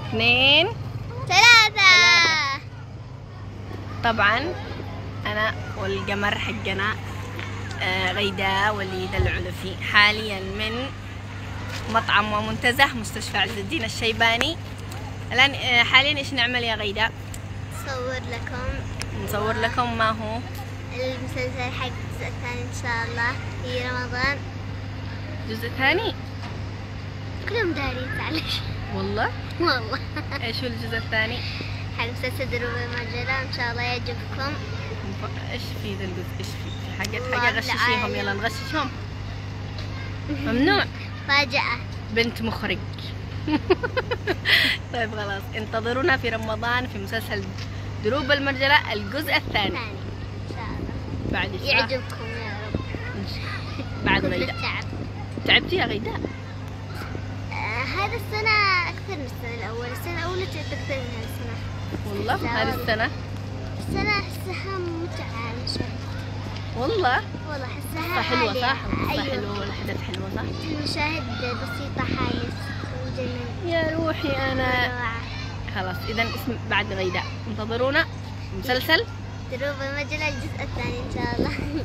2 3. طبعا أنا والقمر حقنا غيداء وليد العلفي حاليا من مطعم ومنتزه مستشفى عز الدين الشيباني. الآن حاليا إيش نعمل يا غيداء؟ نصور لكم ما هو المسلسل حق الجزء الثاني إن شاء الله في رمضان. الجزء الثاني كلهم دارين معلش. والله ايش هو الجزء الثاني؟ حق مسلسل دروب المرجلة إن شاء الله يعجبكم. ايش في ذا الجزء؟ ايش في حاجة غششيهم، يلا نغششهم. ممنوع. فاجأة بنت مخرج. طيب خلاص انتظرونا في رمضان في مسلسل دروب المرجلة الجزء الثاني إن شاء الله. بعد يعجبكم يا رب. بعد غيداء. تعبتي يا غيداء؟ هذا السنة أكثر من السنة الأولى. السنة الأولى تعبت أكثر من هذه السنة. والله هذه السنة أحسها ممتعة شوي. والله أحسها حلوة صح؟ أيوة. حلوة والأحداث حلوة صح؟ المشاهد بسيطة حايس وجميل. يا روحي أنا خلاص إذا اسم بعد غيداء انتظرونا مسلسل دروب المرجلة الجزء الثاني إن شاء الله.